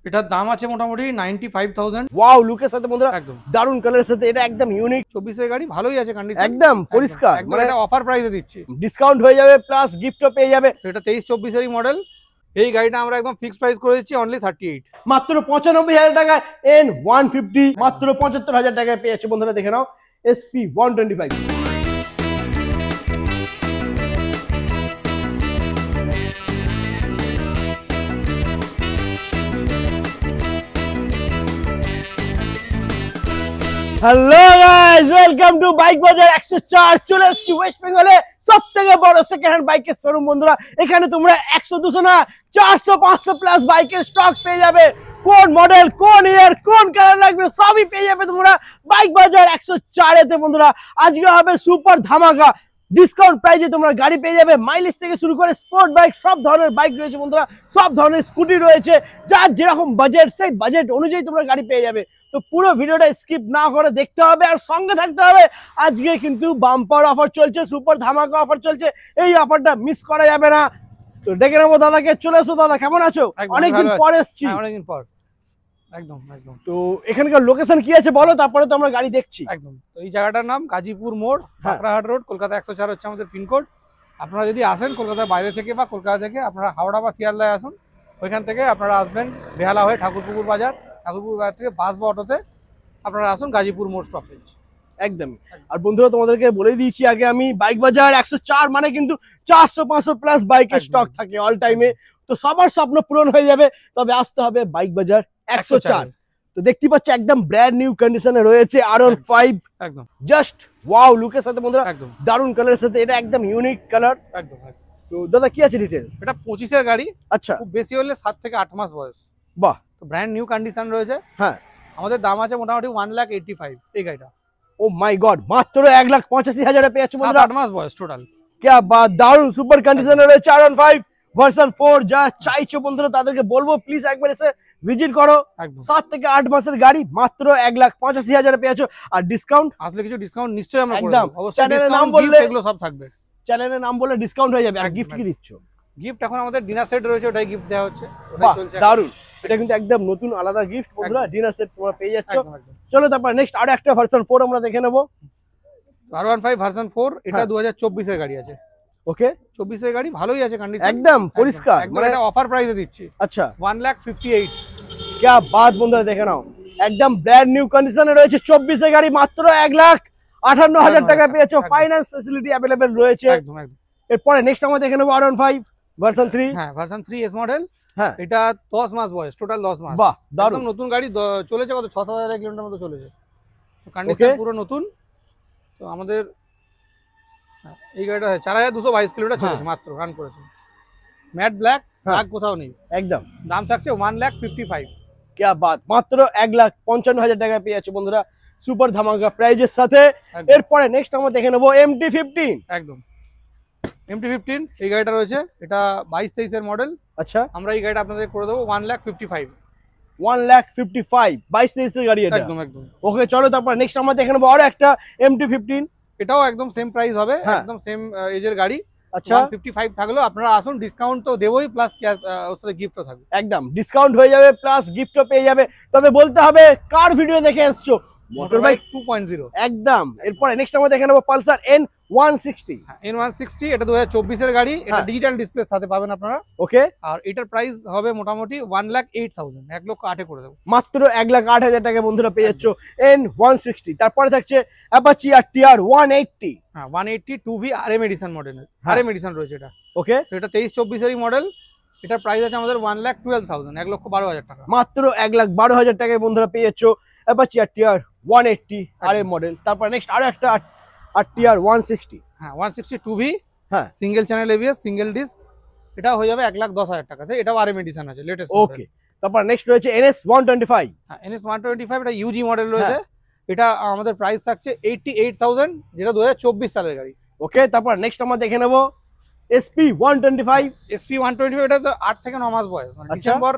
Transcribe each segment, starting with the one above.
এটার দাম আছে মোটামুটি 95,000। ওয়াও, লুকের সাথে বন্ধুরা একদম দারুন কালারের সাথে, এটা একদম ইউনিক। 24 এর গাড়ি, ভালোই আছে কন্ডিশন, একদম পরিষ্কার, মানে এটা অফার প্রাইসে দিচ্ছি, ডিসকাউন্ট হয়ে যাবে প্লাস গিফটও পেয়ে যাবে। তো এটা 23-24 এরই মডেল। এই গাড়িটা আমরা একদম ফিক্সড প্রাইস করে দিচ্ছি অনলি 38, মাত্র 95,000 টাকায় N150, মাত্র 75,000 টাকায় পেয়ে যাচ্ছে বন্ধুরা। দেখে নাও SP 125। Hello guys, welcome to bike বাজার 104। চলে এসেছি ওয়েস্ট বেঙ্গলে সবথেকে বড় সেকেন্ড হ্যান্ড বাইকের শোরুম বন্ধুরা। এখানে তোমরা 100-200 না 400-500 প্লাস বাইকের স্টক পেয়ে যাবে। কোন মডেল, কোন ইয়ার, কোন কালার লাগবে সবই পেয়ে যাবে তোমরা বাইক বাজার 104 এতে বন্ধুরা। আজকে হবে সুপার ধামাকা, ডিসকাউন্ট প্রাইসে তোমরা গাড়ি পেয়ে যাবে। মাইলেজ থেকে শুরু করে স্পোর্ট বাইক, সব ধরনের বাইক রয়েছে বন্ধুরা, সব ধরনের স্কুটি রয়েছে। যার যেরকম বাজেট সেই বাজেট অনুযায়ী তোমরা গাড়ি পেয়ে যাবে। তো পুরো ভিডিওটা স্কিপ না করে দেখতে হবে আর সঙ্গে থাকতে হবে। আজকে কিন্তু বাম্পার অফার চলছে, সুপার ধামাকা অফার চলছে, এই অফারটা মিস করা যাবে না। তো ডেকে নেবো দাদাকে। চলে এসো দাদা, কেমন আছো? অনেকদিন পর এসছি। অনেকদিন পর। একদম একদম। তো এখানকার লোকেশন কি আছে বলো, তারপরে তো আমরা গাড়ি দেখছি। একদম, তো এই জায়গাটার নাম গাজীপুর মোড়, কাঁকড়াহাট রোড, কলকাতা 104 হচ্ছে আমাদের পিনকোড। আপনারা যদি আসেন কলকাতার বাইরে থেকে বা কলকাতা থেকে, আপনারা হাওড়া বা শিয়ালদায় আসুন। ওইখান থেকে আপনারা আসবেন বেহালা হয়ে ঠাকুরপুকুর বাজার, ঠাকুরপুকুর বাজার থেকে বাস বা অটোতে আপনারা আসুন গাজীপুর মোড় স্টপেজ। একদমই। আর বন্ধুরা তোমাদেরকে বলে দিয়েছি আগে আমি, বাইক বাজার 104 মানে কিন্তু 400-500 প্লাস বাইকের স্টক থাকে অল টাইমে। তো সবার স্বপ্ন পূরণ হয়ে যাবে, তবে আসতে হবে বাইক বাজার 104। তো দেখতে পাচ্ছ একদম ব্র্যান্ড নিউ কন্ডিশনে রয়েছে R15। একদম জাস্ট ওয়াও লুকের সাথে বন্ধুরা, একদম দারুন কালারের সাথে, এটা একদম ইউনিক কালার। একদম। তো দাদা কি আছে ডিটেইলস? এটা 25 এর গাড়ি। আচ্ছা, খুব বেশি হলে 7 থেকে 8 মাস বয়স। বাহ, তো ব্র্যান্ড নিউ কন্ডিশন রয়েছে। হ্যাঁ, আমাদের দাম আছে মোটামুটি 1,85,000 এই গাড়িটা। ও মাই গড, মাত্র 1,85,000 পেয়ে যাচ্ছে বন্ধুরা। 7-8 মাস বয়স টোটাল। क्या बात, দারুন সুপার কন্ডিশনে রয়েছে R15 ভার্সন 4। যা চাইছো বন্ধুরা তাদেরকে বলবো প্লিজ একবার এসে ভিজিট করো। 7 থেকে 8 মাসের গাড়ি মাত্র 1,85,000 পেয়েছো। আর ডিসকাউন্ট আসলে কিছু ডিসকাউন্ট নিশ্চয়ই আমরা করে একদম। দেব। অবশ্যই চ্যানেলের নাম ডিসকাউন্ট বললে, এগুলো সব থাকবে। চ্যানেলের নাম বললে ডিসকাউন্ট হয়ে যাবে। আর গিফট কি দিচ্ছ? গিফট এখন আমাদের ডিনার সেট রয়েছে, ওটাই গিফট দেওয়া হচ্ছে, ওটাই বাহ, চলছে। দারুন। এটা কিন্তু একদম নতুন আলাদা গিফট বন্ধুরা, ডিনার সেট তোমরা পেয়ে যাচ্ছ। একদম একদম। চলো তারপর নেক্সট আরো একটা ভার্সন 4 আমরা দেখে নেব। R15 ভার্সন 4, এটা হ্যাঁ। 2024 এর গাড়ি আছে। ওকে, 24 এর গাড়ি, ভালোই আছে কন্ডিশন, একদম পরিষ্কার, মানে এটা অফার প্রাইসে দিচ্ছি। আচ্ছা 1,58,000। क्या बात বন্ধুরা, দেখে নাও একদম ব্র্যান্ড নিউ কন্ডিশনে রয়েছে। 24 এর গাড়ি মাত্র 1,58,000 টাকা পেয়েছো। ফাইন্যান্স ফ্যাসিলিটি अवेलेबल রয়েছে। একদম একদম। এরপরে নেক্সট আমরা দেখে নেব R15 ভার্সন 3। হ্যাঁ, ভার্সন 3S মডেল। হ্যাঁ, এটা 10 মাস বয়স, টোটাল 10 মাস। বাহ, দারুন। একদম নতুন গাড়ি, চলেছে কত 6,000 কিলোমিটার মতো চলেছে। কন্ডিশন পুরো নতুন। তো আমাদের এই গাড়িটা 4,222 কিলোমিটার চলেছে মাত্র, রান করেছে। ম্যাট ব্ল্যাক, দাগ কোথাও নেই। একদম। দাম থাকছে 1,55,000। क्या बात, মাত্র 1,55,000 টাকা পেয়ে যাচ্ছে বন্ধুরা সুপার ধামাকা প্রাইজের সাথে। এরপরে নেক্সট আমরা দেখে নেব MT-15। একদম, MT-15 এই গাড়িটা রয়েছে, এটা 22-23 এর মডেল। আচ্ছা, আমরা এই গাড়িটা আপনাদের করে দেবো 1,55,000। 1,55,000 22-23 এর গাড়ি এটা। একদম একদম। ওকে, চলো তারপর নেক্সট আমরা দেখে নেব আরো একটা MT-15। এটাও একদম সেম প্রাইস হবে, একদম সেম এজের গাড়ি। আচ্ছা, 155 থাকলেও আপনারা আসুন, ডিসকাউন্ট তো দেবই, প্লাস ক্যাশ ওর সাথে গিফটও থাকবে। একদম ডিসকাউন্ট হয়ে যাবে প্লাস গিফটও পেয়ে যাবে। তবে বলতে হবে কার ভিডিও দেখে এসছো, মোটরবাইক 2.0। একদম। এরপরে নেক্সট আমরা দেখে নেব পালসার N160। N160 এটা 2024 এর গাড়ি, এটা ডিজিটাল ডিসপ্লে সাথে পাবেন আপনারা। ওকে, আর এটার প্রাইস হবে মোটামুটি 1,08,000, 1,08,000 করে দেবো। মাত্র 1,08,000 টাকা বন্ধুরা পেয়ে যাচ্ছ N160। তারপরে থাকছে অ্যাপাচি RTR 180। হ্যাঁ, 180 2V RM এডিশন মডেলের, RM এডিশন রয়েছে এটা। ওকে, তো এটা 23-24 এরই মডেল। এটার প্রাইস আছে আমাদের 1,12,000, 1,12,000 টাকা। মাত্র 1,12,000 টাকায় বন্ধুরা পেয়ে যাচ্ছ অ্যাপাচি RTR 180 RM মডেল। তারপর নেক্সট আরো একটা RTR 160। হ্যাঁ, 160 2V, হ্যাঁ, single channel ABS, single disc. এটা হয়ে যাবে 1,10,000 টাকাতে। এটাও RM এডিশন আছে, লেটেস্ট। ওকে, তারপর নেক্সট রয়েছে NS 125। হ্যাঁ, NS 125 এটা UG মডেল রয়েছে। এটা আমাদের প্রাইস থাকছে 88,000, যেটা 2024 সালের গাড়ি। ওকে, তারপর নেক্সট আমরা দেখে নেব SP 125। SP 125 এটা তো 8 থেকে 9 মাস বয়স, মানে ডিসেম্বর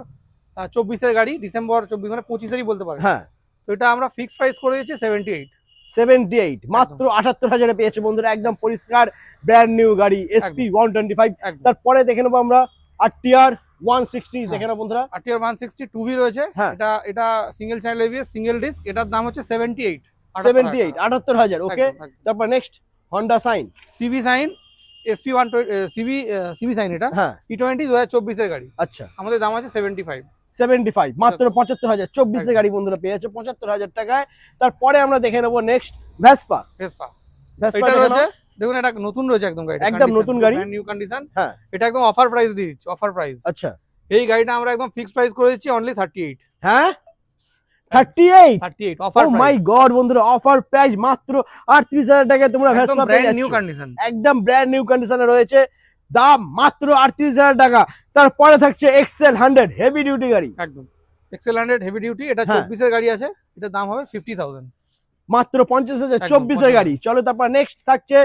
24 এর গাড়ি, ডিসেম্বর 24 মানে 25 এরই বলতে পারেন। হ্যাঁ, তো এটা আমরা ফিক্সড প্রাইস করে দিয়েছি 78 মাত্র 78,000 পেয়েছে বন্ধুরা। একদম পরিষ্কার ব্র্যান্ড নিউ গাড়ি SP 125। তারপরে দেখে নেবো আমরা RTR 160 দেখে না বন্ধুরা। RTR 160 2V রয়েছে। হ্যাঁ। এটা single channel ABS single disc, এটার দাম হচ্ছে 78 78,000। ওকে, একদম, একদম। তারপর next Honda Shine। CB Shine SP 120 CB Shine এটা হ্যাঁ E20 2024 এর গাড়ি, আচ্ছা, আমাদের দাম আছে 75। 75 মাত্র 75,000। 24 এর গাড়ি বন্ধুরা পেয়ে যাচ্ছে 75,000 টাকায়। তারপরে আমরা দেখে নেবো নেক্সট ভেসপা। ভেসপা ভেসপা এটা রয়েছে, দেখুন এটা নতুন রয়েছে একদম গাড়ি, একদম নতুন গাড়ি, নিউ কন্ডিশন। হ্যাঁ এটা একদম অফার প্রাইস দিয়ে দিচ্ছি, অফার প্রাইস। আচ্ছা, এই গাড়িটা আমরা একদম ফিক্সড প্রাইস করে দিচ্ছি অনলি 38। হ্যাঁ 38 অফার ও মাই গড বন্ধুরা, অফার প্রাইস মাত্র 38,000 টাকায় তোমরা একদম ভেসপা পেয়ে ব্র্যান্ড নিউ যাচ্ছ। কন্ডিশন, একদম ব্র্যান্ড নিউ কন্ডিশনে রয়েছে, দাম মাত্র 38,000 টাকা। তারপরে থাকছে এক্সেল 100 হেভি ডিউটি গাড়ি, একদম এক্সেল 100 হেভি ডিউটি। এটা হ্যাঁ। 24 এর গাড়ি আছে, এটার দাম হবে 50,000 মাত্র 50,000। একদম, 24 এর 50,000 গাড়ি। চলো তারপর নেক্সট থাকছে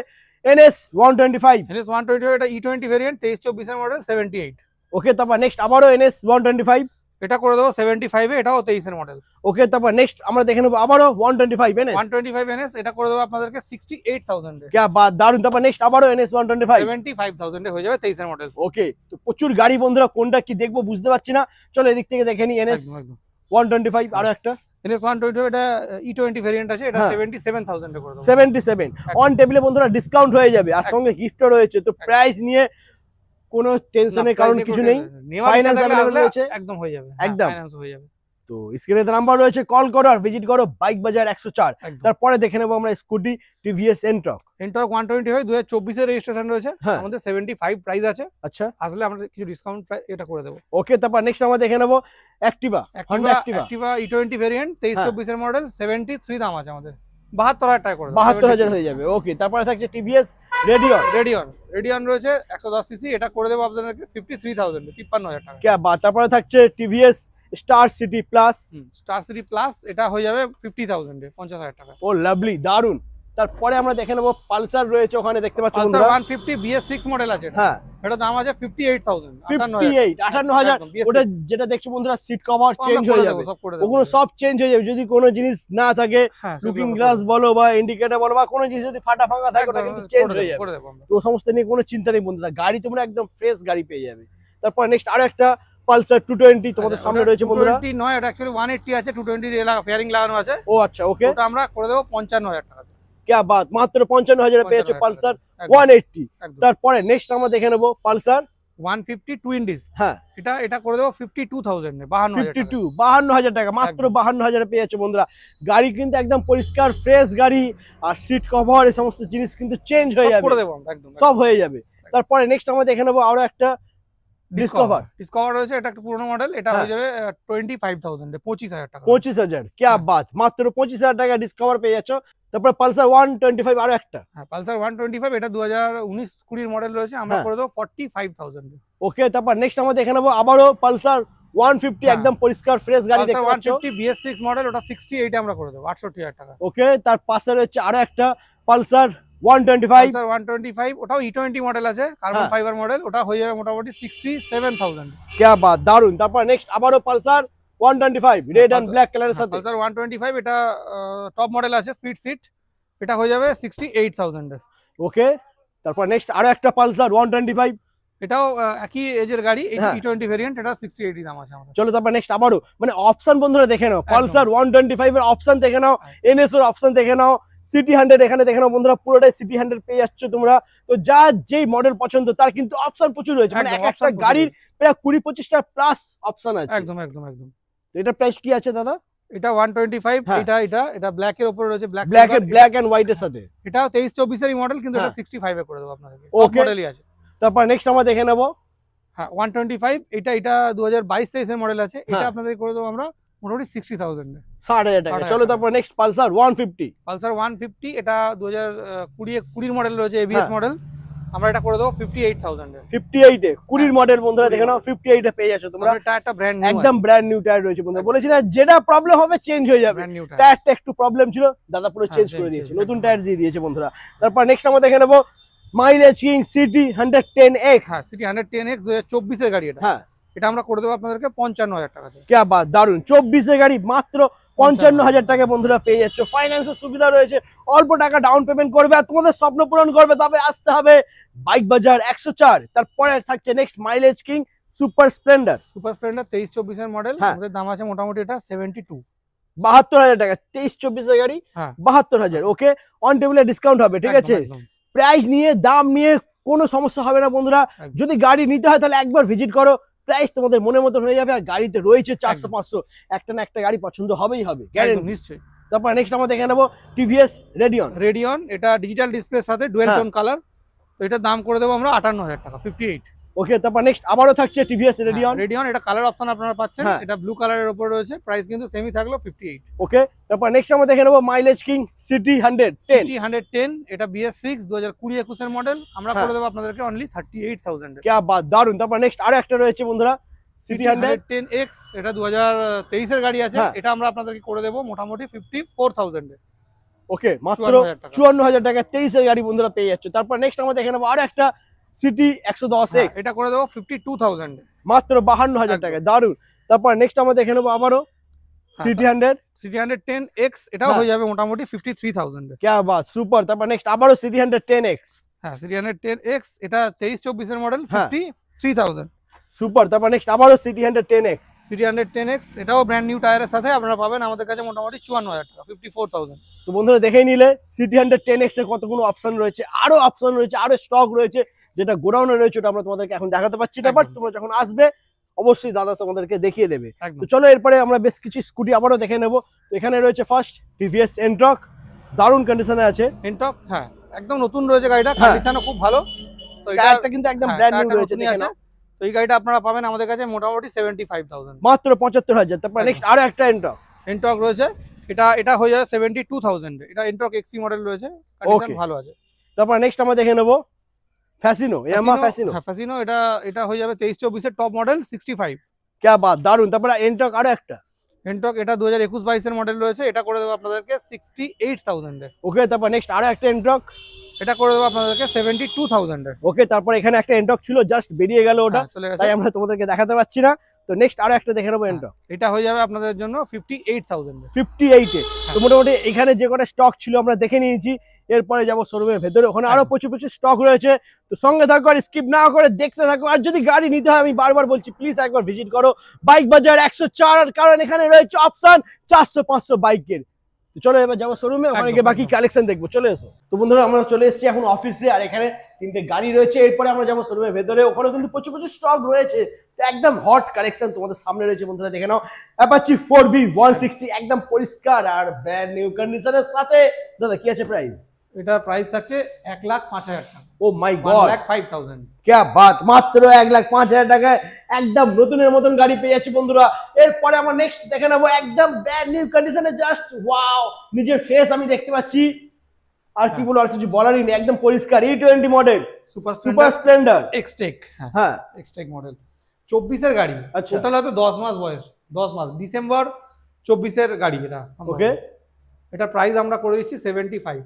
NS 125। NS 120 এটা E20 ভেরিয়েন্ট 23-24 এর মডেল 78। ওকে, তারপর নেক্সট আবারও NS 125। এটা করে দেবো 75 এ, এটাও 23 এর মডেল। ওকে, তারপর নেক্সট আমরা দেখে নেবো আবারও 125 NS 125 NS, এটা করে দেবো আপনাদেরকে 68,000 এ। क्या बात, দারুন। তারপর নেক্সট আবারও NS 125 75,000 এ হয়ে যাবে 23 এর মডেল। ওকে, তো প্রচুর গাড়ি বন্ধুরা, কোনটা কি দেখবো বুঝতে পারছি না। চলো এদিক থেকে দেখে নি NS একদম, একদম। 125 আরো একটা NS 120 এটা E20 ভেরিয়েন্ট আছে, এটা হ্যাঁ। 77,000 এ করে দেবো। 77 অন টেবিলে বন্ধুরা ডিসকাউন্ট হয়ে যাবে, আর সঙ্গে গিফটও রয়েছে। তো প্রাইস নিয়ে কোনো টেনশনের কারণ কিছু নেই, ফাইন্যান্স অ্যাভেলেবল রয়েছে, একদম হয়ে যাবে, একদম। ফাইন্যান্স হয়ে যাবে। তো স্ক্রিনে নাম্বার রয়েছে, কল করো আর ভিজিট করো বাইক বাজার 104। একদম। তারপরে দেখে নেবো আমরা স্কুটি TVS Ntorq। এন্টর্ক 120 হয় 2024 এর রেজিস্ট্রেশন রয়েছে, হ্যাঁ। আমাদের 75 প্রাইস আছে, আচ্ছা, আসলে আমরা কিছু ডিসকাউন্ট এটা করে দেবো। ওকে, তারপর নেক্সট আমরা দেখে নেবো Activa, Honda Activa Activa E20 variant 23-24 এর মডেল 73 দাম আছে আমাদের, 72,000 টাকা করে দেবো। 72,000 হয়ে যাবে। ওকে, তারপরে থাকছে TVS Radeon রেডিয়ন রয়েছে 110 সিসি, এটা করে দেবো আপনাদেরকে 53,000 এ, 53,000 টাকা। क्या बात। তারপরে থাকছে TVS Star City Plus। Star city plus, এটা হয়ে যাবে 50,000 এ, 50,000 টাকা। ও লাভলি, দারুন। তারপরে আমরা দেখে নেবো পালসার রয়েছে ওখানে, দেখতে পাচ্ছ পালসার বন্ধুরা। 150 BS6 মডেল আছে এটা। হ্যাঁ এটা দাম আছে 58,000, 58,000। একদম, BS6 ওটা যেটা দেখছো বন্ধুরা, সিট কভার চেঞ্জ হয়ে যাবে, সব করে দেবো। ওগুলো সব চেঞ্জ হয়ে যাবে। যদি কোনো জিনিস না থাকে, হ্যাঁ, লুকিং সেগুলো গ্লাস বলো বা ইন্ডিকেটর বলো বা কোনো জিনিস যদি ফাটা ফাঙ্গা থাকে, ওটা একদম কিন্তু চেঞ্জ হয়ে যাবে। করে দেবো আমরা। তো সমস্ত নিয়ে কোনো চিন্তা নেই বন্ধুরা, গাড়ি তোমরা একদম ফ্রেশ গাড়ি পেয়ে যাবে। তারপর নেক্সট আরো একটা পালসার 220 তোমাদের সামনে রয়েছে বন্ধুরা। 220 নয়, এটা অ্যাকচুয়ালি 180 আছে, 220 এর ফেয়ারিং লাগানো আছে। ও আচ্ছা, ওকে, ওটা আমরা করে দেবো 55,000 টাকা। क्या बात, মাত্র 55,000 পেয়ে যাচ্ছে 55,000 পালসার একদম, 180। একদম। তারপরে নেক্সট আমরা দেখে নেবো পালসার 150 টুইন ডিস্ক, হ্যাঁ এটা করে দেবো 52,000 এ, 52,000 টাকা। 52,000 টাকা, মাত্র 52,000 পেয়ে যাচ্ছে বন্ধুরা। গাড়ি কিন্তু একদম পরিষ্কার ফ্রেশ গাড়ি, আর সিট কভার এই সমস্ত জিনিস কিন্তু চেঞ্জ হয়ে সব যাবে, করে দেবো আমরা, একদম সব হয়ে যাবে। তারপরে নেক্সট আমরা দেখে নেবো আরো একটা ডিসকভার ডিসকভার রয়েছে, এটা একটা পুরনো মডেল, এটা হ্যাঁ। হয়ে যাবে 25,000 এ, 25,000 টাকা। 25,000। क्या बात, মাত্র 25,000 টাকা ডিসকভার পেয়ে যাচ্ছ। তারপরে পালসার 125 আরো একটা, হ্যাঁ, পালসার 125 এটা 2019-20 মডেল রয়েছে, আমরা হ্যাঁ। করে দেবো 45,000 এ। ওকে, তারপর নেক্সট আমরা দেখে নেবো আবারও পালসার 150, হ্যাঁ। একদম পরিষ্কার ফ্রেশ গাড়ি পালসার দেখতে পাচ্ছ। 150 BS6 মডেল, ওটা 68 এ আমরা করে দেবো 68,000 টাকা। ওকে, তার পাশে রয়েছে আরো একটা পালসার 125। পালসার 125, ওটাও E20 মডেল আছে, কার্বন হ্যাঁ। ফাইবার মডেল, ওটা হয়ে যাবে মোটামুটি 67,000। क्या बात, দারুন। তারপর নেক্সট আবারও পালসার 125 রেড এন্ড ব্ল্যাক কালারের সাথে। পালসার 125 এটা টপ মডেল আছে, স্পিড সিট, এটা হয়ে যাবে 68,000 এ। ওকে, তারপর নেক্সট আরো একটা পালসার 125। এটাও একই এজের গাড়ি, হ্যাঁ। E20 ভেরিয়েন্ট, এটা 68 দাম আছে আমাদের। চলো তারপর নেক্সট আবারও মানে অপশন বন্ধুরা দেখে নাও, পালসার 125 এর অপশন দেখে নাও, NS এর অপশন দেখে নাও, সিটি 100 এখানে দেখে নাও বন্ধুরা, পুরোটাই সিটি 100 পেয়ে যাচ্ছ তোমরা। তো যার যেই মডেল পছন্দ তার কিন্তু অপশন প্রচুর রয়েছে, মানে একদম, এক একটা option প্রচুর গাড়ির প্রায় 20-25টা প্লাস অপশন আছে। একদম, একদম, একদম। তো এটা প্রাইস কি আছে দাদা? এটা 125, হ্যাঁ। এটা ব্ল্যাক এর উপরে রয়েছে, ব্ল্যাক এন্ড হোয়াইট এর সাথে। এটাও 23-24 এর মডেল, কিন্তু এটা হ্যাঁ। 65 এ করে দেবো আপনাদেরকে, Okay. টপ মডেলই আছে। তারপর নেক্সট আমরা দেখে নেবো হ্যাঁ, 125 এটা 2022-23 এর মডেল আছে, এটা হ্যাঁ। আপনাদের করে দেবো আমরা মোটামুটি 60,000 এ। 60,000 টাকা। 60,000 চলো টাকা। তারপর নেক্সট পালসার 150। পালসার 150 এটা 2020 মডেল রয়েছে, ABS হ্যাঁ। মডেল, আমরা এটা করে দেবো 58,000 এ। 58 এ 20 মডেল বন্ধুরা দেখে নাও, 58 এ পেয়ে যাচ্ছ তোমরা। এটা একটা ব্র্যান্ড নিউ, একদম ব্র্যান্ড নিউ টায়ার রয়েছে বন্ধুরা। বলেছি না, যেটা প্রবলেম হবে চেঞ্জ হয়ে যাবে। Brand new tyre. টায়ারটা একটু প্রবলেম ছিল, দাদা পুরো হ্যাঁ, চেঞ্জ করে change, দিয়েছে, change, নতুন একদম। টায়ার দিয়ে দিয়েছে বন্ধুরা। তারপর নেক্সট আমরা দেখে নেবো মাইলেজ কিং সিটি 110X। হ্যাঁ, সিটি 110X 2024 এর গাড়ি এটা। হ্যাঁ, এটা আমরা করে দেবো আপনাদেরকে 55,000 টাকাতে। क्या बात, দারুন। 24 এর গাড়ি মাত্র 55,000 টাকা বন্ধুরা পেয়ে যাচ্ছ। ফাইন্যান্সের সুবিধা রয়েছে, অল্প টাকা ডাউন পেমেন্ট করবে আর তোমাদের স্বপ্ন পূরণ করবে, তবে আসতে হবে বাইক বাজার 104। তারপরে থাকছে next mileage king super Splendor 23-24 এর মডেল, হ্যাঁ। আমাদের দাম আছে মোটামুটি এটা 72। 72,000 টাকা, 23-24 এর গাড়ি, হ্যাঁ 72,000। ওকে, অন টেবিলে ডিসকাউন্ট হবে, ঠিক আছে? প্রাইস নিয়ে দাম নিয়ে কোনো সমস্যা হবে না বন্ধুরা। একদম। যদি গাড়ি নিতে হয় তাহলে একবার ভিজিট করো, প্রাইস তোমাদের মনের মতন হয়ে যাবে। আর গাড়িতে রয়েছে 400-500, একটা না একটা গাড়ি পছন্দ হবেই হবে, গ্যারান্টি। নিশ্চয়ই। তারপর নেক্সট আমরা দেখে নেবো টিভিএস রেডিয়ন। এটা ডিজিটাল ডিসপ্লের সাথে ডুয়াল টোন কালার, তো এটার দাম করে দেবো আমরা 58,000 টাকা, 58। ওকে, তারপর নেক্সট আবারও থাকছে টিভিএস রেডিয়ন। এটা কালার অপশন আপনারা পাচ্ছেন, হ্যাঁ। এটা ব্লু কালারের উপর রয়েছে, প্রাইস কিন্তু সেমই থাকলো 58। ওকে, তারপর নেক্সট আমরা দেখে নেবো মাইলেজ কিং সিটি 110। GT110 এটা BS6 2020-21 এর মডেল, আমরা হ্যাঁ। করে দেবো আপনাদেরকে অনলি 38,000 এ। क्या बात, দারুন। তারপর নেক্সট আরো একটা রয়েছে বন্ধুরা, সিটি 110X, এটা 2023 এর গাড়ি আছে, হ্যাঁ। এটা আমরা আপনাদেরকে করে দেবো মোটামুটি 54,000 এ। ওকে, মাত্র 54,000 টাকা। 54,000 টাকা 23 এর গাড়ি বন্ধুরা পেয়ে যাচ্ছে। তারপর নেক্সট আমরা দেখে নেবো আরো একটা সিটি 110X, এটা করে দেবো 52,000 এ। মাত্র 52,000 টাকা, দারুন। তারপর নেক্সট আমরা দেখে নেবো আবারও সিটি 100, GT110X, এটাও হ্যাঁ। হয়ে যাবে মোটামুটি 53,000 এ। क्या बात, সুপার। তারপর নেক্সট আবারও সিটি 110X, হ্যাঁ GT110X, এটা 23-24 এর মডেল, হ্যাঁ। 53,000। সুপার। তারপর নেক্সট আবারও সিটি 110X, GT110X, এটাও ব্র্যান্ড নিউ টায়ারের সাথে আপনারা পাবেন আমাদের কাছে মোটামুটি 54,000 টাকা, 54,000। তো বন্ধুরা দেখেই নিলে সিটি 110X এর কতগুলো অপশন রয়েছে, আরো অপশন রয়েছে, আরো স্টক রয়েছে, যেটা গোডাউনে রয়েছে ওটা আমরা তোমাদেরকে এখন দেখাতে পারছি না, বাট একদম। তোমরা যখন আসবে অবশ্যই দাদা তোমাদেরকে দেখিয়ে দেবে। একদম। তো চলো এরপরে আমরা বেশ কিছু স্কুটি আবারও দেখে নেবো। তো এখানে রয়েছে ফার্স্ট টিভিএস এন্ট্রক, দারুণ কন্ডিশনে আছে, এনটক, হ্যাঁ একদম নতুন রয়েছে গাড়িটা, হ্যাঁ। কন্ডিশনও খুব ভালো। তো এটা টায়ারটা কিন্তু একদম হ্যাঁ, ব্র্যান্ড নিউ টায়ারটা রয়েছে, নতুনই দেখে আছে। নাও। তো এই গাড়িটা আপনারা পাবেন আমাদের কাছে মোটামুটি 75,000। মাত্র 75,000। তারপর নেক্সট আরো একটা এন্ট্রক, এনটক রয়েছে, এটা হয়ে যাবে 72,000 এ। এটা এনটক এক্সি মডেল রয়েছে, কন্ডিশন Okay. ভালো আছে। তারপর নেক্সট আমরা দেখে নেবো ফ্যাসিনো, ইয়ামাহা ফ্যাসিনো। হ্যাঁ ফ্যাসিনো, এটা হয়ে যাবে 23-24 এর টপ মডেল, 65। क्या बात, দারুণ। তারপর এন্ট্রক আরো একটা, এনটক এটা 2021-22 এর মডেল রয়েছে, এটা করে দেবো আপনাদেরকে 68,000 এ। ওকে। তারপর নেক্সট আরো একটা এন্ট্রক, এটা করে দেবো আপনাদেরকে 72,000 এ। ওকে। তারপর এখানে একটা এন্ট্রক ছিল, জাস্ট বেরিয়ে গেল ওটা, হ্যাঁ, চলে গেছে। তাই আমরা তোমাদেরকে দেখাতে পাচ্ছি না। তো নেক্সট আরো একটা দেখে নেবো এন্ট্রক এটা হয়ে যাবে আপনাদের জন্য 58,000 এ। 58 এ। তো মোটামুটি এখানে যে কটা স্টক ছিল আমরা দেখে নিয়েছি, এরপরে যাবো শোরুমের ভেতরে, ওখানে আরো প্রচুর প্রচুর স্টক রয়েছে। তো সঙ্গে থাকো আর স্কিপ না করে দেখতে থাকো। আর যদি গাড়ি নিতে হয়, আমি বারবার বলছি, প্লিজ একবার ভিজিট করো বাইক বাজার 104, কারণ এখানে রয়েছে অপশন 400-500 বাইকের। তো চলো এবার যাবো শোরুমে, ওখানে একদম, গিয়ে বাকি একদম। কালেকশন দেখবো, চলে এসো। তো বন্ধুরা আমরা চলে এসেছি এখন অফিসে, আর এখানে 3টে গাড়ি রয়েছে। এরপরে আমরা যাবো শোরুমের ভেতরে, ওখানে কিন্তু প্রচুর প্রচুর স্টক রয়েছে। তো একদম হট কালেকশন তোমাদের সামনে রয়েছে বন্ধুরা, দেখে নাও। অ্যাপাচি 4V 160, একদম পরিষ্কার আর ব্র্যান্ড নিউ কন্ডিশনের সাথে। দাদা কি আছে প্রাইস? এটার প্রাইস থাকছে 1,05,000 টাকা, ও মাই গড, 1,05,000। क्या बात, মাত্র 1,05,000 টাকায় একদম নতুনের মতন গাড়ি পেয়ে যাচ্ছি বন্ধুরা। এরপরে আমরা নেক্সট দেখে নেবো একদম ব্র্যান্ড নিউ কন্ডিশনে, জাস্ট ওয়াও, নিজের ফেস আমি দেখতে পাচ্ছি। আর কি বলো, আর কিছু বলারই নেই, একদম পরিষ্কার। E20 model, super super Splendor. Xtec, হ্যাঁ, এক্সটেক মডেল 24 এর গাড়ি। আচ্ছা। টোটাল হয়তো 10 মাস বয়স, 10 মাস, ডিসেম্বর 24 এর গাড়ি এটা। ওকে, এটা প্রাইস আমরা করে দিচ্ছি 75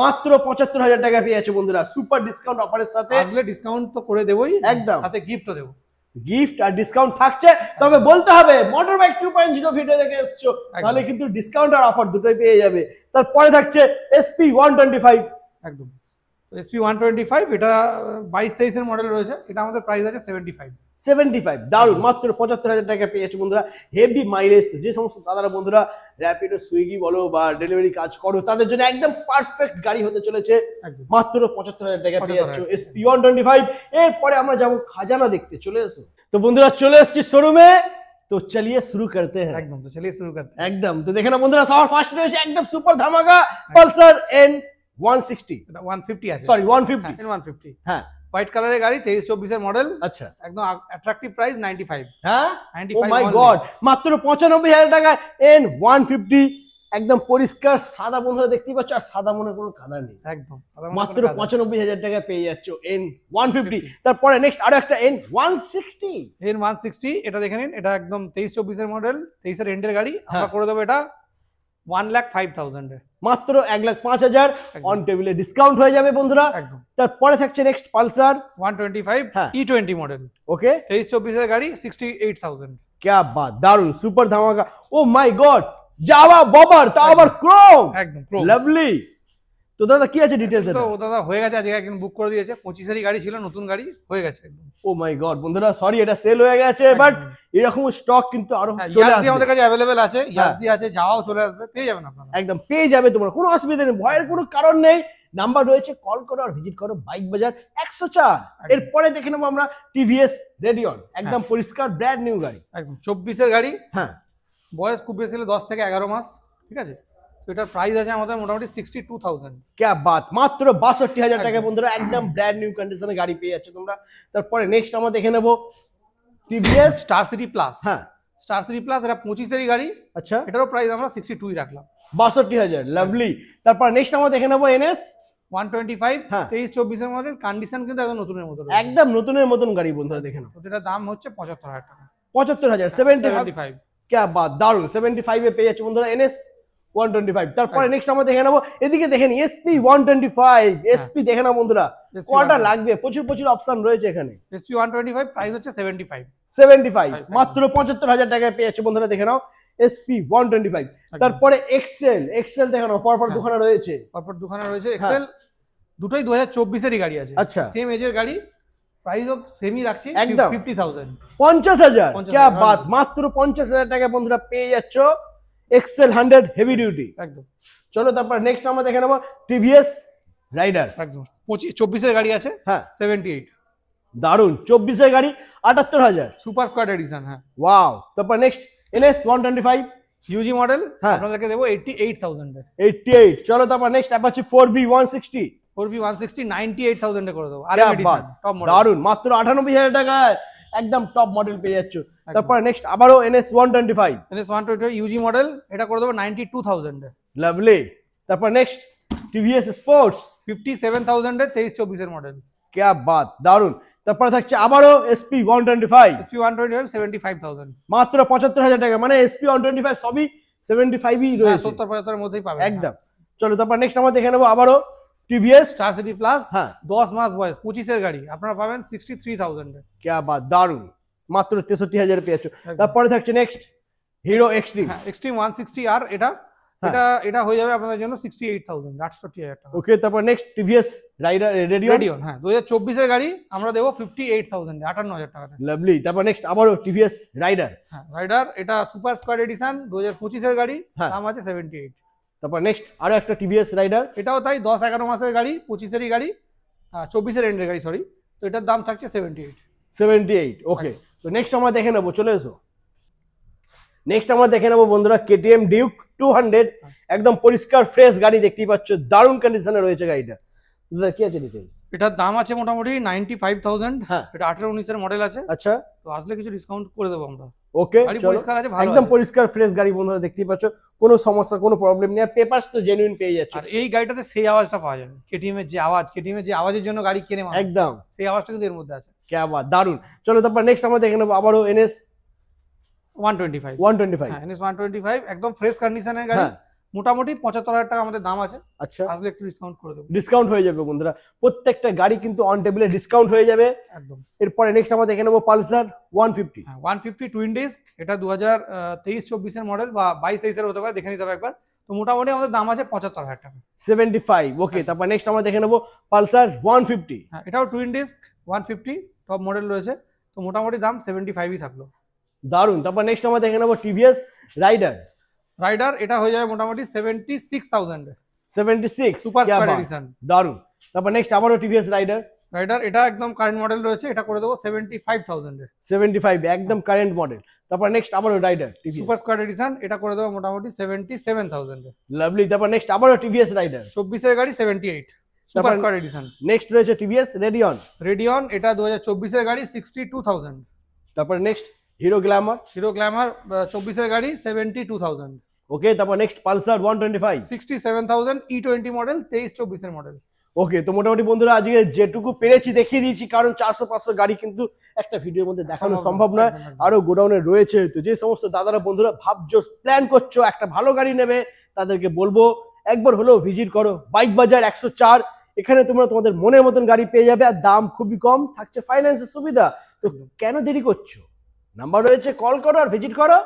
মাত্র 75,000 টাকা পেয়ে যাচ্ছে বন্ধুরা, সুপার ডিসকাউন্ট অফারের সাথে। আসলে ডিসকাউন্ট তো করে দেবই, একদম। সাথে গিফটও দেবো। গিফট আর ডিসকাউন্ট থাকছে, তবে বলতে হবে মোটর বাইক 2.0 ভিডিও দেখে এসছো, তাহলে কিন্তু ডিসকাউন্ট আর অফার দুটোই পেয়ে যাবে। তারপরে থাকছে SP 125, একদম। তো SP 125, এটা 22-23 এর মডেল রয়েছে, এটা আমাদের প্রাইস আছে 75। দারুন, মাত্র 75,000 টাকা পেয়ে যাচ্ছে বন্ধুরা, হেভি মাইলেজ। যে সমস্ত দাদারা বন্ধুরা র্যাপিডো, সুইগি বলো বা ডেলিভারি কাজ করো, তাদের জন্য একদম পারফেক্ট গাড়ি হতে চলেছে। একদম। মাত্র 75,000 টাকা পেয়ে যাচ্ছ 75,000 SP 125। এরপরে আমরা যাবো খাজানা দেখতে, চলে এসো। তো বন্ধুরা চলে এসেছি শোরুমে, তো চলিয়ে শুরু করতে হ্যাঁ। একদম, তো চলিয়ে শুরু করতে हैं। একদম। তো দেখে না বন্ধুরা, সবার ফার্স্ট রয়েছে একদম সুপার ধামাকা পালসার N160, এটা 150 আছে, সরি 150। N150, হ্যাঁ, হোয়াইট কালারের গাড়ি, 23-24 এর মডেল, আচ্ছা। একদম অ্যাট্রাকটিভ প্রাইস 95। হ্যাঁ, ও 95 মাই only। গড, মাত্র 95,000 টাকায় N150, একদম পরিষ্কার সাদা বন্ধুরা দেখতেই পাচ্ছ, আর সাদা মনে কোনো কাদা নেই, একদম মাত্র 95,000 টাকা পেয়ে যাচ্ছ N150। তারপরে নেক্সট আরো একটা N160, N160, এটা দেখে নিন, এটা একদম 23-24 এর মডেল, 23 এর এন্ডের গাড়ি, আমরা হ্যাঁ। করে দেবো এটা 1,05,000 এ। মাত্র 1,05,000, অন টেবিলে ডিসকাউন্ট হয়ে যাবে বন্ধুরা। একদম। তারপরে থাকছে নেক্সট পালসার 125 হ্যাঁ। E20 মডেল, ওকে। 23-24 এর গাড়ি, 68,000। क्या बात, দারুন, সুপার ধামাকা। ও মাই গড, জাভা ববার, তাও আবার ক্রোম, একদম ক্রোম। লাভলি। তো দাদা কি আছে ডিটেলস তো ও দাদা হয়ে গেছে, আজকে একদিন বুক করে দিয়েছে, 25-এরই গাড়ি ছিল, নতুন গাড়ি হয়ে গেছে একদম। ও মাই গড বন্ধুরা, সরি এটা সেল হয়ে গেছে, বাট এরকম স্টক কিন্তু আরো চলে ইয়াসদি আসবে আমাদের কাছে অ্যাভেলেবেল আছে, ইয়াসদি আছে, যাওয়াও চলে আসবে, পেয়ে যাবেন আপনারা। একদম পেয়ে যাবে, তোমরা কোনো অসুবিধা নেই, ভয়ের কোনো কারণ নেই। নাম্বার রয়েছে, কল করো আর ভিজিট করো বাইক বাজার 104। এরপরে দেখে নেবো আমরা টিভিএস রেডিয়ন, একদম পরিষ্কার ব্র্যান্ড নিউ গাড়ি, একদম 24-এর গাড়ি, হ্যাঁ বয়স খুব বেশি হলে 10 থেকে 11 মাস, ঠিক আছে। তো এটার প্রাইস আছে আমাদের মোটামুটি 62,000। ক্যা বাত, মাত্র 62,000 টাকা বন্ধুরা, একদম ব্র্যান্ড নিউ কন্ডিশনে গাড়ি পেয়ে যাচ্ছে তোমরা। তারপরে নেক্সট আমরা দেখে নেবো টিভিএস স্টার সিটি প্লাস, হ্যাঁ স্টার সিটি প্লাস, এটা 25-এরই গাড়ি, আচ্ছা এটারও প্রাইস আমরা 62 রাখলাম। 62,000, লাভলি। তারপর নেক্সট আমরা দেখে নেবো এনএস 125, হ্যাঁ। 23-24-এর মডেল, কন্ডিশন কিন্তু একদম নতুনের মতো রয়েছে। একদম নতুনের মতন গাড়ি বন্ধুরা, দেখে নাও। তো এটার দাম হচ্ছে 75,000 টাকা। 75,000, 75, 75। ক্যা বাত, দারুন। 75 এ পেয়ে যাচ্ছে বন্ধুরা এনএস 125। তারপরে নেক্সট আমরা দেখে নেবো, এদিকে দেখেন এসপি 125, এসপি দেখে নাও বন্ধুরা, SP কয়টা লাগবে, প্রচুর প্রচুর অপশন রয়েছে এখানে। SP 125 প্রাইস হচ্ছে 75। 75 মাত্র 75,000 টাকায় পেয়ে যাচ্ছে বন্ধুরা, দেখে নাও এসপি 125। তারপরে এক্সেল, এক্সেল দেখে নাও, পরপর দুখানা রয়েছে, পরপর দুখানা রয়েছে এক্সেল, দুটোই 2024-এরই গাড়ি আছে, আচ্ছা সেম এজের গাড়ি, প্রাইসও সেমই রাখছি একদম 50,000। 50,000, 50,000 ক্যা বাত, মাত্র 50,000 টাকা বন্ধুরা পেয়ে যাচ্ছ এক্সেল 100 হেভি ডিউটি। একদম। চলো তারপর নেক্সট আমরা দেখে নেবো টিভিএস রাইডার, একদম 24-এর গাড়ি আছে, হ্যাঁ 78। দারুন, 24 এর গাড়ি 78,000, সুপার স্কোয়াড এডিশন, হ্যাঁ। ওয়াও। তারপর নেক্সট এনএস 125, ইউজি মডেল, হ্যাঁ। আপনাদেরকে দেবো 88,000 এ। 88। চলো তারপর নেক্সট অ্যাপাচি 4B 160, 4B 160 98,000 এ করে দেবো, আর ক্যা এডিশন বাত, টপ মডেল। দারুন, মাত্র 98,000 টাকায় একদম টপ মডেল পেয়ে যাচ্ছ। তারপর নেক্সট আবারও এনএস 125, NS 125 ইউজি মডেল, এটা করে দেবো 92,000 এ। লাভলি। তারপর নেক্সট টিভিএস স্পোর্টস 57,000 এ, 23-24-এর মডেল। ক্যা বাত, দারুন। তারপরে থাকছে আবারও এসপি 125, SP 125 75,000। মাত্র 75,000 টাকা, মানে এসপি 125 সবই 75ই হ্যাঁ, রয়েছে 70-75 এর মধ্যেই পাবেন একদম। চলো তারপর নেক্সট আমরা দেখে নেবো আবারও টিভিএস স্টার সিটি প্লাস, হ্যাঁ 10 মাস বয়স, 25-এর গাড়ি, আপনারা পাবেন 63,000 এ। ক্যা বাত, দারুন, মাত্র 63,000 পেয়েছো। তারপরে থাকছে নেক্সট হিরো এক্সট্রিম, হ্যাঁ, এক্সট্রিম 160 আর এটা এটা হয়ে যাবে আপনাদের জন্য 68,000, 68,000 টাকা। ওকে। তারপর next TVS Raider Radeon, Radeon, হ্যাঁ 2024-এর গাড়ি, আমরা দেবো 58,000 এ, 58,000 টাকা। লাভলি। তারপর নেক্সট আবারও টিভিএস রাইডার, হ্যাঁ রাইডার, এটা সুপার স্কোয়াড এডিশন, 2025-এর গাড়ি, হ্যাঁ। দাম আছে 78। তারপর নেক্সট আরো একটা টিভিএস রাইডার, এটাও তাই 10-11 মাসের গাড়ি, 25-এরই গাড়ি, 24-এর এন্ডের গাড়ি, সরি। তো এটার দাম থাকছে 78। 78। ওকে। তো নেক্সট আমরা দেখে নেবো, চলে এসো। নেক্সট আমরা দেখে নেবো বন্ধুরা কেটিএম ডিউক 200, একদম পরিষ্কার ফ্রেশ গাড়ি, দেখতেই পাচ্ছ দারুণ কন্ডিশনে রয়েছে গাড়িটা। দাদা কি আছে ডিটেইলস? এটার দাম আছে মোটামুটি 95,000, হ্যাঁ। এটা 18-19-এর মডেল আছে, আচ্ছা তো আসলে কিছু ডিসকাউন্ট করে দেবো আমরা। ওকে, গাড়ি চলো। পরিষ্কার আছে, ভালো একদম আছে। পরিষ্কার ফ্রেশ গাড়ি বন্ধুরা, দেখতেই পাচ্ছ কোনো সমস্যা কোনো প্রবলেম নেই, আর পেপারস তো জেনুইন পেয়ে যাচ্ছে আর এই গাড়িটাতে সেই আওয়াজটা পাওয়া যাবে, কেটিএম এর যে আওয়াজ, কেটিএম এর যে আওয়াজের জন্য গাড়ি কেনে মানুষ, একদম। সেই আওয়াজটা কিন্তু এর মধ্যে আছে। ক্যা বাত, দারুন। চলো তারপর নেক্সট আমরা দেখে নেবো আবারও এনএস 125, 125, হ্যাঁ NS 125 একদম ফ্রেশ কন্ডিশনের গাড়ি, হ্যাঁ মোটামুটি 75,000 টাকা আমাদের দাম আছে, আচ্ছা আসলে একটু ডিসকাউন্ট করে দেবো। ডিসকাউন্ট হয়ে যাবে বন্ধুরা, প্রত্যেকটা গাড়ি কিন্তু অন টেবিলে ডিসকাউন্ট হয়ে যাবে একদম। এরপরে নেক্সট আমরা দেখে নেবো পালসার 150, হ্যাঁ 150 টুইন ডিস্ক, এটা 2023-24-এর মডেল বা 22-23-এর হতে পারে, দেখে নিতে হবে একবার। তো মোটামুটি আমাদের দাম আছে 75,000 টাকা। 75। ওকে। তারপর নেক্সট আমরা দেখে নেবো পালসার 150, হ্যাঁ এটাও টুইন ডিস্ক 150 টপ মডেল রয়েছে, তো মোটামুটি দাম 75-ই থাকলো। দারুন। তারপর নেক্সট আমরা দেখে নেবো টিভিএস রাইডার রাইডার, এটা হয়ে যাবে মোটামুটি 76,000 এ, 76, সুপার क्या স্কোয়াড बात, এডিশন। দারুন। তারপর নেক্সট আবারও টিভিএস রাইডার রাইডার, এটা একদম কারেন্ট মডেল রয়েছে, এটা করে দেবো 75,000 এ, 75, একদম কারেন্ট মডেল। তারপর নেক্সট আবারও Raider TVS, super squad edition, এটা করে দেবো মোটামুটি 77,000 এ। লাভলি। তারপর নেক্সট আবারও টিভিএস রাইডার 24-এর গাড়ি 78, সুপার তারপর স্কোয়াড এডিশন। নেক্সট রয়েছে টিভিএস রেডিয়ন, রেডিয়ন, এটা 2024-এর গাড়ি 62,000। তারপর next Hero Glamour, Hero Glamour 24-এর গাড়ি 72,000। ওকে। তারপর নেক্সট পালসার 125, 67,000 E20 মডেল, 23-24-এর মডেল। ওকে। তো মোটামুটি বন্ধুরা আজকে যেটুকু পেরেছি দেখিয়ে দিয়েছি, কারণ 400-500 গাড়ি কিন্তু একটা ভিডিওর মধ্যে দেখানো সম্ভব নয়, একদম, একদম। আরো গোডাউনে রয়েছে। তো যে সমস্ত দাদারা বন্ধুরা ভাবছো প্ল্যান করছো একটা ভালো গাড়ি নেবে, তাদেরকে বলবো একবার হলেও ভিজিট করো বাইক বাজার 104। এখানে তোমরা তোমাদের মনের মতন গাড়ি পেয়ে যাবে, আর দাম খুবই কম থাকছে, ফাইন্যান্সের সুবিধা। তো কেন দেরি করছো, নাম্বার রয়েছে, কল করো আর ভিজিট করো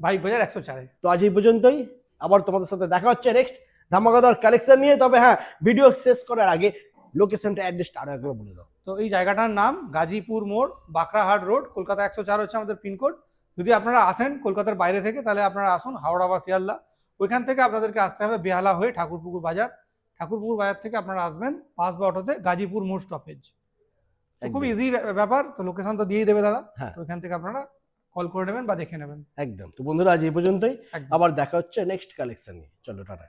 বাইক বাজার 104-এ। তো আজ এই পর্যন্তই, আবার তোমাদের সাথে দেখা হচ্ছে নেক্সট ধামাকাদার কালেকশন নিয়ে। তবে হ্যাঁ, ভিডিও শেষ করার আগে লোকেশনটা অ্যাড্রেসটা আরো একবার বলে দাও। তো এই জায়গাটার নাম গাজীপুর মোড়, বাঁকড়াহাট রোড, কলকাতা 104 হচ্ছে আমাদের পিনকোড। যদি আপনারা আসেন কলকাতার বাইরে থেকে, তাহলে আপনারা আসুন হাওড়া বা শিয়ালদা, ওইখান থেকে আপনাদেরকে আসতে হবে বেহালা হয়ে ঠাকুরপুকুর বাজার। ঠাকুরপুকুর বাজার থেকে আপনারা আসবেন বাস বা অটোতে গাজীপুর মোড় স্টপেজ। খুব ইজি ব্যাপার, তো লোকেশন তো দিয়েই দেবে দাদা, হ্যাঁ। তো ওইখান থেকে আপনারা কল করে নেবেন বা দেখে নেবেন। একদম। তো বন্ধুরা আজ এই পর্যন্তই, একদম। আবার দেখা হচ্ছে নেক্সট কালেকশন নিয়ে। চলো টাটা।